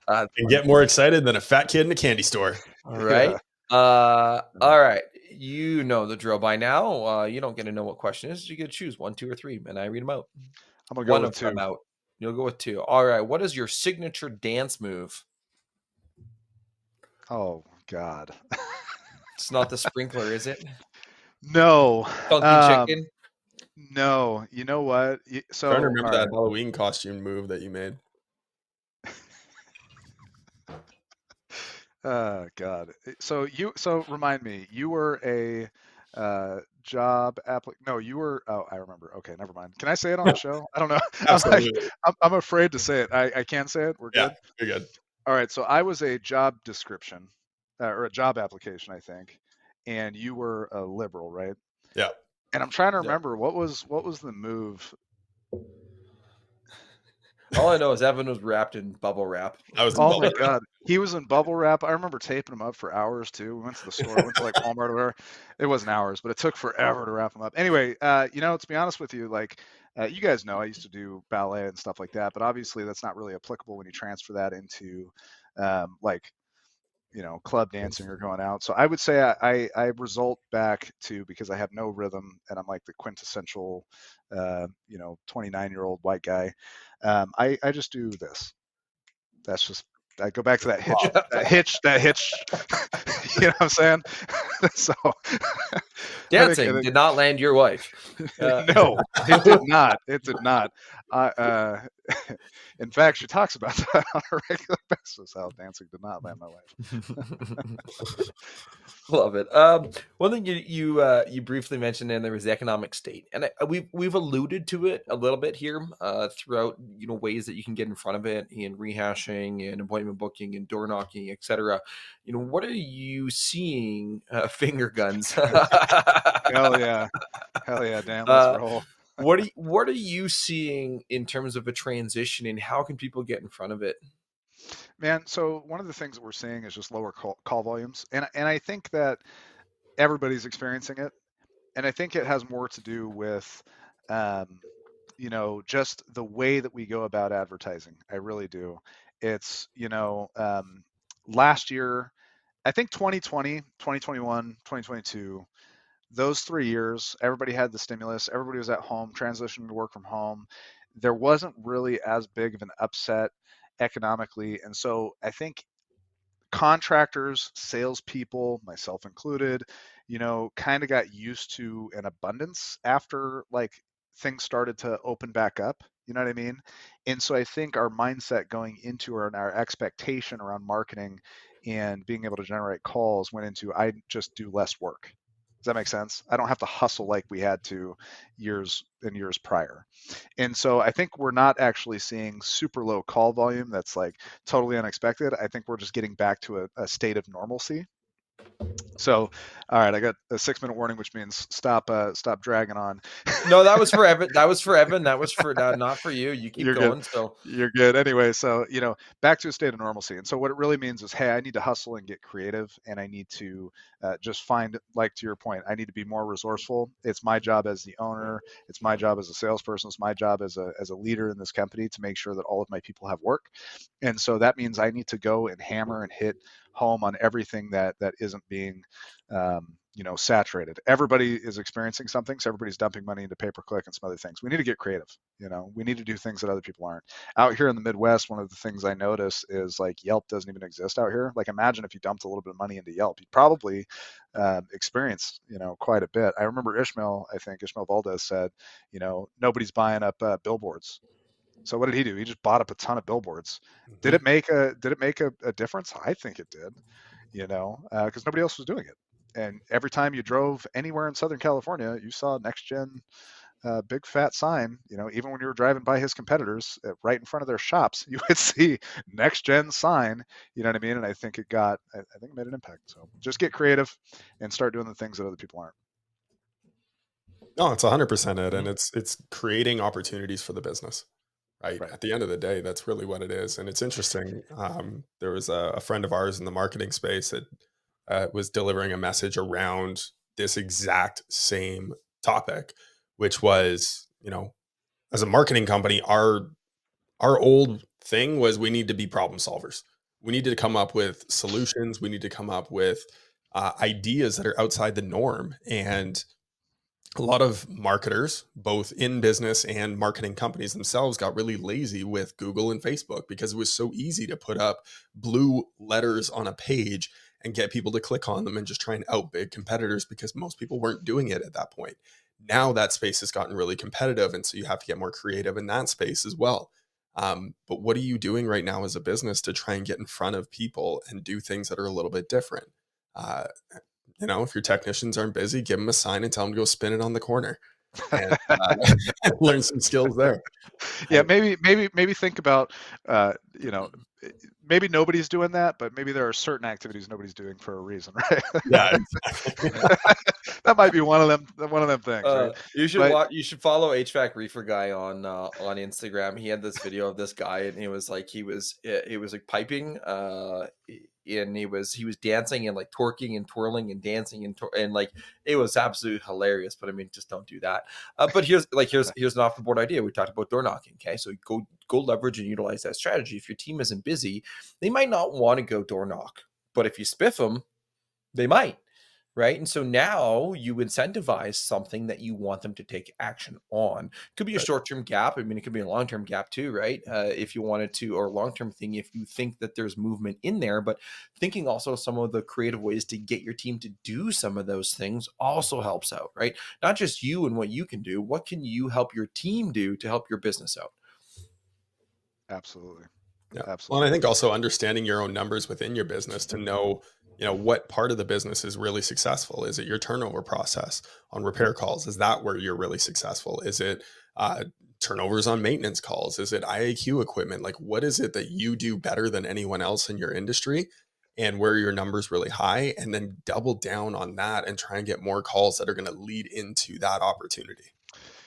And get more excited than a fat kid in a candy store. All right. All right. You know the drill by now. You don't get to know what question is. You get to choose 1, 2, or 3, and I read them out. I'm going to go with 2. Out. You'll go with 2. All right. What is your signature dance move? Oh, God. It's not the sprinkler, is it? No. Funky chicken? No. You know what? So I'm trying to remember that Halloween costume move that you made. God. So remind me, you were a job No, you were. Oh, I remember. Okay, never mind. Can I say it on the show? I don't know. Absolutely. I'm afraid to say it. I can't say it. We're good. Yeah, you're good. All right. So I was a job description or a job application, I think, and you were a liberal, right? Yeah. And I'm trying to remember what was the move. All I know is Evan was wrapped in bubble wrap. Oh my God. He was in bubble wrap. I remember taping him up for hours too. We went to the store, went to like Walmart or whatever. It wasn't hours, but it took forever to wrap him up. Anyway, to be honest with you, like you guys know, I used to do ballet and stuff like that, but obviously that's not really applicable when you transfer that into club dancing or going out. So I would say I result back to, because I have no rhythm and I'm like the quintessential, 29-year-old white guy. I just do this. That's just, I go back to that hitch, that hitch. You know what I'm saying? So dancing did not land your wife. No, it did not. It did not. In fact, she talks about that on a regular basis. How dancing did not land my wife. Love it. One thing you briefly mentioned, and there was the economic state, and we've alluded to it a little bit here throughout, ways that you can get in front of it in rehashing and appointment booking and door knocking, etc. What are you seeing? Finger guns. Hell yeah, Dan, let's roll. What are you seeing in terms of a transition, and how can people get in front of it? Man, so one of the things that we're seeing is just lower call volumes, and I think that everybody's experiencing it, and I think it has more to do with, just the way that we go about advertising. I really do. It's, last year, I think 2020, 2021, 2022, those 3 years, everybody had the stimulus, everybody was at home, transitioning to work from home. There wasn't really as big of an upset economically. And so I think contractors, salespeople, myself included, kind of got used to an abundance after like things started to open back up. You know what I mean? And so I think our mindset going into our expectation around marketing and being able to generate calls went into, I just do less work. Does that make sense? I don't have to hustle like we had to years and years prior. And so I think we're not actually seeing super low call volume that's like totally unexpected. I think we're just getting back to a state of normalcy. So, all right, I got a 6-minute warning, which means stop dragging on. No, that was for Evan. That was for Evan. That was for not for you. You keep You're going. good. So You're good. Anyway, so back to a state of normalcy. And so what it really means is, hey, I need to hustle and get creative, and I need to just find, like to your point, I need to be more resourceful. It's my job as the owner. It's my job as a salesperson. It's my job as a leader in this company to make sure that all of my people have work. And so that means I need to go and hammer and hit home on everything that isn't being saturated. Everybody is experiencing something, so everybody's dumping money into pay-per-click and some other things. We need to get creative. We need to do things that other people aren't. Out here in the Midwest, one of the things I notice is like Yelp doesn't even exist out here. Like imagine if you dumped a little bit of money into Yelp, you'd probably experience quite a bit. I remember Ishmael Valdez said, nobody's buying up billboards. So what did he do? He just bought up a ton of billboards. Mm-hmm. Did it make a difference? I think it did, because nobody else was doing it. And every time you drove anywhere in Southern California, you saw Next Gen big fat sign. Even when you were driving by his competitors right in front of their shops, you would see Next Gen sign. You know what I mean? And I think it made an impact. So just get creative and start doing the things that other people aren't. No, it's 100% it, and it's creating opportunities for the business. Right. At the end of the day, that's really what it is. And it's interesting. There was a friend of ours in the marketing space that was delivering a message around this exact same topic, which was, as a marketing company, our old thing was we need to be problem solvers. We need to come up with solutions. We need to come up with ideas that are outside the norm. And a lot of marketers, both in business and marketing companies themselves, got really lazy with Google and Facebook because it was so easy to put up blue letters on a page and get people to click on them and just try and outbid competitors because most people weren't doing it at that point. Now that space has gotten really competitive, and so you have to get more creative in that space as well. But what are you doing right now as a business to try and get in front of people and do things that are a little bit different? If your technicians aren't busy, give them a sign and tell them to go spin it on the corner and learn some skills there. Yeah, maybe think about, maybe nobody's doing that, but maybe there are certain activities nobody's doing for a reason, right? Yeah, exactly. That might be one of them things. Right? You should follow HVAC Reefer Guy on Instagram. He had this video of this guy, and he was like piping, and he was dancing and like twerking and twirling and dancing and like it was absolutely hilarious. But I mean, just don't do that. But here's an off the board idea. We talked about door knocking. Okay, so go leverage and utilize that strategy. If your team isn't busy, they might not want to go door knock, but if you spiff them, they might. Right. And so now you incentivize something that you want them to take action on. Could be a short-term gap. I mean, it could be a long-term gap too, right? If you wanted to, or a long-term thing, if you think that there's movement in there, but thinking also some of the creative ways to get your team to do some of those things also helps out, right? Not just you and what you can do. What can you help your team do to help your business out? Absolutely. Yeah. Well, and Absolutely. I think also understanding your own numbers within your business to know, what part of the business is really successful. Is it your turnover process on repair calls? Is that where you're really successful? Is it turnovers on maintenance calls? Is it IAQ equipment? Like, what is it that you do better than anyone else in your industry, and where your numbers really high? And then double down on that and try and get more calls that are going to lead into that opportunity.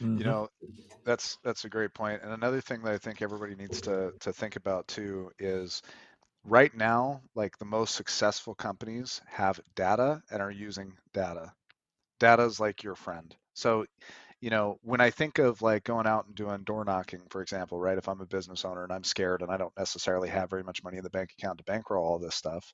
You know, that's a great point. And another thing that I think everybody needs to think about too is right now, like the most successful companies have data and are using data. Data is like your friend. So, when I think of like going out and doing door knocking, for example, right? If I'm a business owner and I'm scared and I don't necessarily have very much money in the bank account to bankroll all this stuff,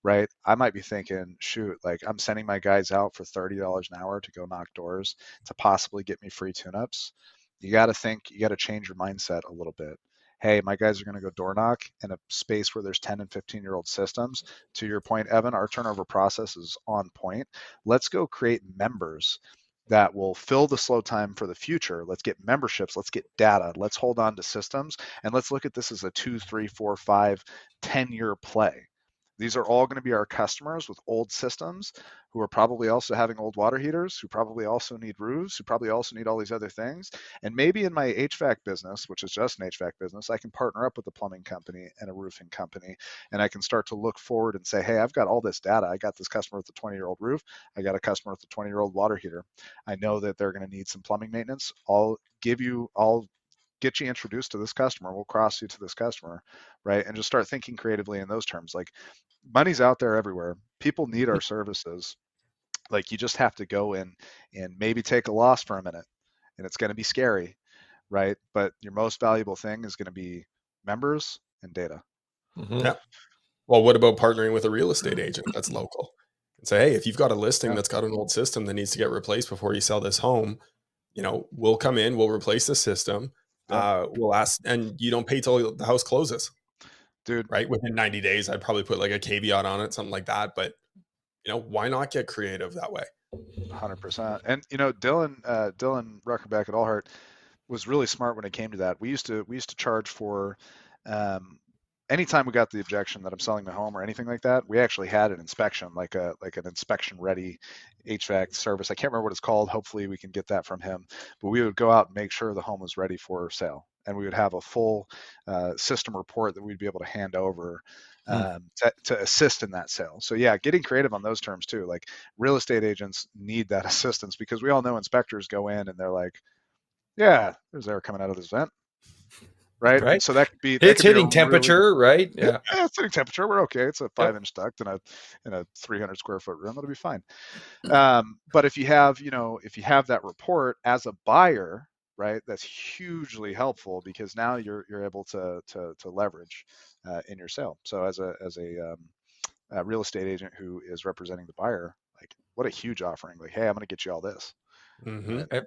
right? I might be thinking, shoot, like I'm sending my guys out for $30 an hour to go knock doors to possibly get me free tune-ups. You got to think, you got to change your mindset a little bit. Hey, my guys are going to go door knock in a space where there's 10 and 15-year-old systems. To your point, Evan, our turnover process is on point. Let's go create members that will fill the slow time for the future. Let's get memberships. Let's get data. Let's hold on to systems. And let's look at this as a 2, 3, 4, 5, 10-year play. These are all going to be our customers with old systems who are probably also having old water heaters, who probably also need roofs, who probably also need all these other things. And maybe in my HVAC business, which is just an HVAC business, I can partner up with a plumbing company and a roofing company. And I can start to look forward and say, hey, I've got all this data. I got this customer with a 20-year-old roof. I got a customer with a 20-year-old water heater. I know that they're going to need some plumbing maintenance. I'll get you introduced to this customer. We'll cross you to this customer, right? And just start thinking creatively in those terms. Like money's out there everywhere. People need our services. Like you just have to go in and maybe take a loss for a minute, and it's going to be scary, right? But your most valuable thing is going to be members and data. Yeah. Well, what about partnering with a real estate agent that's local and say, hey, if you've got a listing Yeah. that's got an old system that needs to get replaced before you sell this home, we'll come in, we'll replace the system. Yeah. We'll ask, and you don't pay till the house closes, Dude, right? Within 90 days, I'd probably put like a caveat on it, something like that. But, why not get creative that way? 100%. And Dylan Ruckerbeck at Allheart was really smart when it came to that. We used to charge for um, anytime we got the objection that I'm selling my home or anything like that. We actually had an inspection, like an inspection ready HVAC service. I can't remember what it's called. Hopefully we can get that from him. But we would go out and make sure the home was ready for sale, and we would have a full system report that we'd be able to hand over to assist in that sale. So yeah, getting creative on those terms too. Like real estate agents need that assistance because we all know inspectors go in and they're like, yeah, there's air coming out of this vent, right? Right. And so that could be It's a hitting really, temperature, right? yeah, Yeah. it's hitting temperature. We're okay. It's a 5-inch duct in a 300 square foot room. It'll be fine. But if you have that report as a buyer, right, that's hugely helpful because now you're able to leverage in your sale. So as a real estate agent who is representing the buyer, like what a huge offering. Like, hey, I'm going to get you all this. Mm-hmm.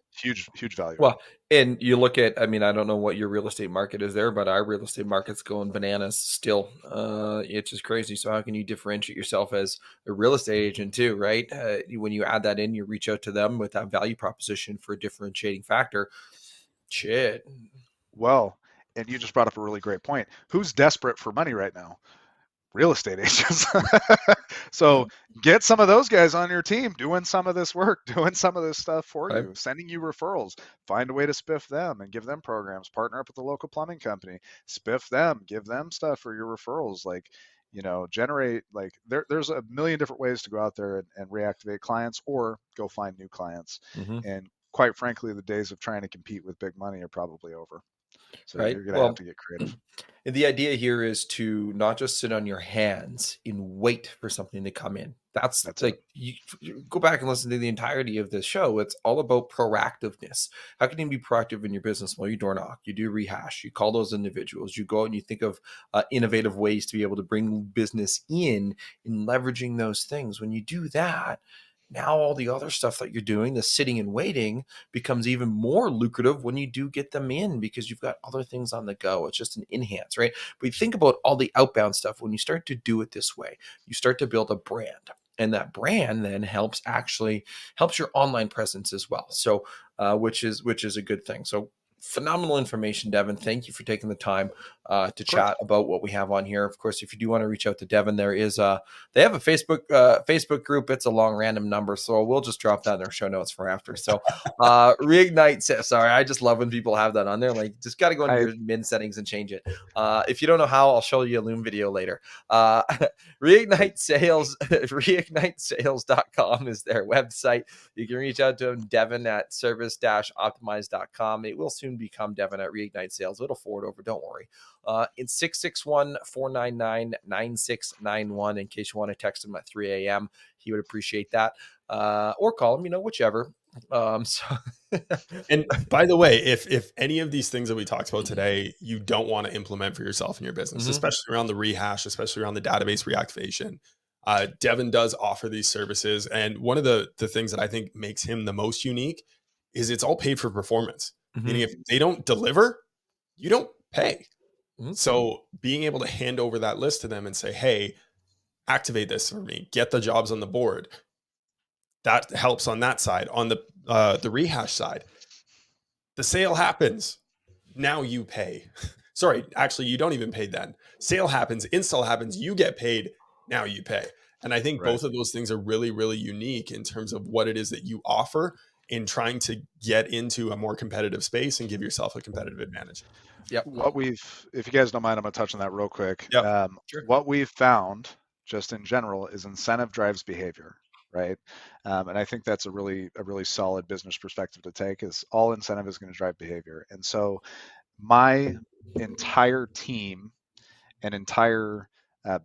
Huge value. Well, and you look at, I mean, I don't know what your real estate market is there, but our real estate market's going bananas still. It's just crazy. So how can you differentiate yourself as a real estate agent too, right? When you add that in, you reach out to them with that value proposition for a differentiating factor. Shit. Well, and you just brought up a really great point. Who's desperate for money right now? Real estate agents. So get some of those guys on your team doing some of this work, doing some of this stuff for Right. you, sending you referrals. Find a way to spiff them and give them programs. Partner up with a local plumbing company, spiff them, give them stuff for your referrals. Like, generate, like there's a million different ways to go out there and reactivate clients or go find new clients. And quite frankly, the days of trying to compete with big money are probably over. So Right. you're going to have to get creative. And the idea here is to not just sit on your hands and wait for something to come in. That's like you go back and listen to the entirety of this show. It's all about proactiveness. How can you be proactive in your business? Well, you door knock, you do rehash, you call those individuals, you go out and you think of innovative ways to be able to bring business in leveraging those things. When you do that, now all the other stuff that you're doing, the sitting and waiting, becomes even more lucrative when you do get them in because you've got other things on the go. It's just an enhance, right? But you think about all the outbound stuff. When you start to do it this way, you start to build a brand. And that brand then helps your online presence as well. So, which is a good thing. So phenomenal information, Devon. Thank you for taking the time to chat about what we have on here. Of course, if you do want to reach out to Devon, there is they have a Facebook group. It's a long random number, so we'll just drop that in our show notes for after. So Reignite. Sorry, I just love when people have that on there. Like, just got to go into your min settings and change it. If you don't know how, I'll show you a Loom video later. Reignite Sales, reignitesales.com is their website. You can reach out to him, Devon at service-optimize.com. It will soon become Devon at Reignite Sales. It'll forward over, don't worry. It's 661-499-9691 in case you want to text him at 3 a.m. He would appreciate that. Or call him, whichever. And by the way, if any of these things that we talked about today, you don't want to implement for yourself in your business, especially around the rehash, especially around the database reactivation, Devon does offer these services. And one of the things that I think makes him the most unique is it's all paid for performance. Meaning if they don't deliver, you don't pay. So being able to hand over that list to them and say, hey, activate this for me, get the jobs on the board. That helps on that side. On the rehash side, the sale happens. Now you pay. Sorry, actually, you don't even pay then. Sale happens, install happens, you get paid. Now you pay. And I think both of those things are really, really unique in terms of what it is that you offer in trying to get into a more competitive space and give yourself a competitive advantage. Yep. If you guys don't mind, I'm going to touch on that real quick. Yep. Sure. What we've found just in general is incentive drives behavior, right? And I think that's a really solid business perspective to take, is all incentive is going to drive behavior. And so my entire team and entire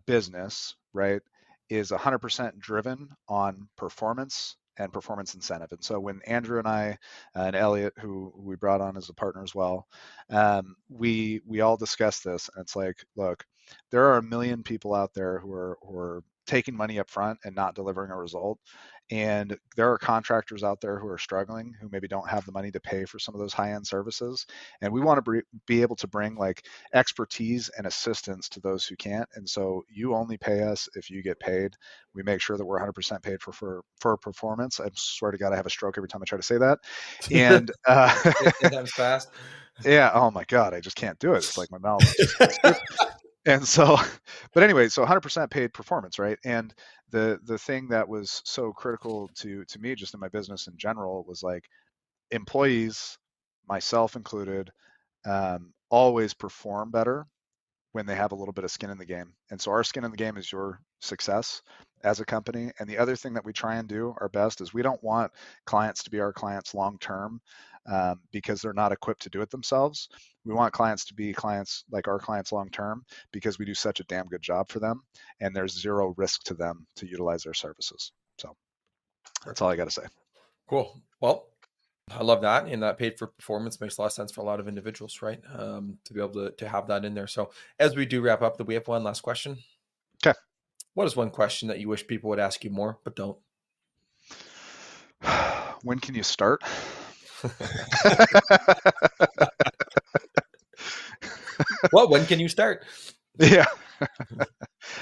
business, right, is 100% driven on performance and performance incentive. And so when Andrew and I and Elliot, who we brought on as a partner as well, we all discussed this, and it's like, look, there are a million people out there who are taking money up front and not delivering a result. And there are contractors out there who are struggling, who maybe don't have the money to pay for some of those high-end services. And we want to be able to bring like expertise and assistance to those who can't. And so you only pay us if you get paid. We make sure that we're 100% paid for performance. I swear to God, I have a stroke every time I try to say that. And 10 times fast. Yeah. Oh my God, I just can't do it. It's like my mouth. And so, but anyway, so 100% paid performance, right? And the thing that was so critical to me, just in my business in general, was like employees, myself included, always perform better when they have a little bit of skin in the game. And so our skin in the game is your success as a company. And the other thing that we try and do our best is we don't want clients to be our clients long term because they're not equipped to do it themselves. We want clients to be clients like our clients long term because we do such a damn good job for them, and there's zero risk to them to utilize their services. So that's all I got to say. Cool. Well, I love that. And that paid for performance makes a lot of sense for a lot of individuals, right? To be able to have that in there. So as we do wrap up, we have one last question. Okay. What is one question that you wish people would ask you more, but don't? When can you start? Well, when can you start? Yeah.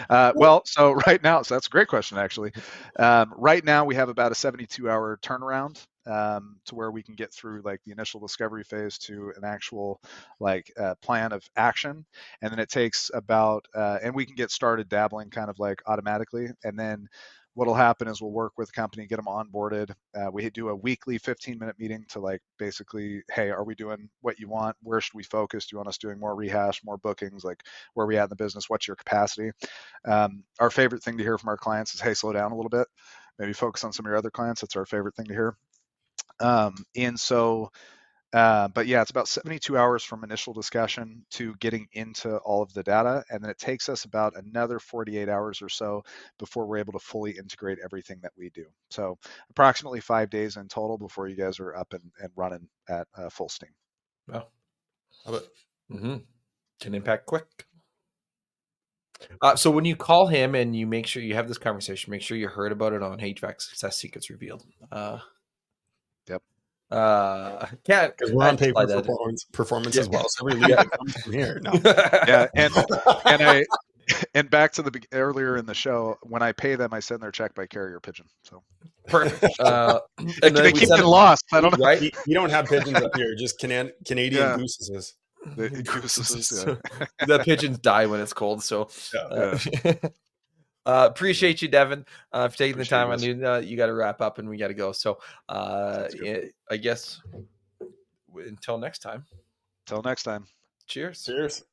Well, so right now, so that's a great question, actually. Right now, we have about a 72-hour turnaround to where we can get through like the initial discovery phase to an actual like plan of action. And then it takes about, and we can get started dabbling kind of like automatically. And then what'll happen is we'll work with the company, get them onboarded. We do a weekly 15-minute meeting to like basically, hey, are we doing what you want? Where should we focus? Do you want us doing more rehash, more bookings? Like where are we at in the business? What's your capacity? Our favorite thing to hear from our clients is, hey, slow down a little bit. Maybe focus on some of your other clients. That's our favorite thing to hear. And so, but yeah, it's about 72 hours from initial discussion to getting into all of the data. And then it takes us about another 48 hours or so before we're able to fully integrate everything that we do. So approximately 5 days in total before you guys are up and running at full steam. Wow. Can impact quick. So when you call him and you make sure you have this conversation, make sure you heard about it on HVAC Success Secrets Revealed. Yep. Because we're on pay for performance as well. So every lead that comes from here. No. Yeah, and And back to the earlier in the show, when I pay them, I send their check by carrier pigeon. So Perfect. And they then we keep send getting lost. I don't know. right. You don't have pigeons up here, just Canadian Yeah. gooses. The gooses, yeah. The pigeons die when it's cold. So Yeah. appreciate you, Devon, for taking the Appreciate time. you I guys. knew you got to wrap up and we got to go. So Sounds good. I guess until next time. Till next time. Cheers. Cheers.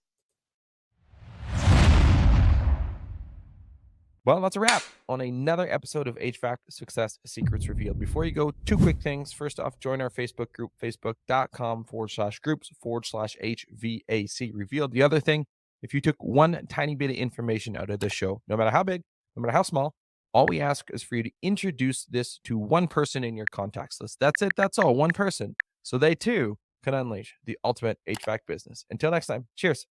Well, that's a wrap on another episode of HVAC Success Secrets Revealed. Before you go, two quick things. First off, join our Facebook group, facebook.com/groups/HVAC Revealed. The other thing, if you took one tiny bit of information out of this show, no matter how big, no matter how small, all we ask is for you to introduce this to one person in your contacts list. That's it. That's all. One person. So they too can unleash the ultimate HVAC business. Until next time, cheers.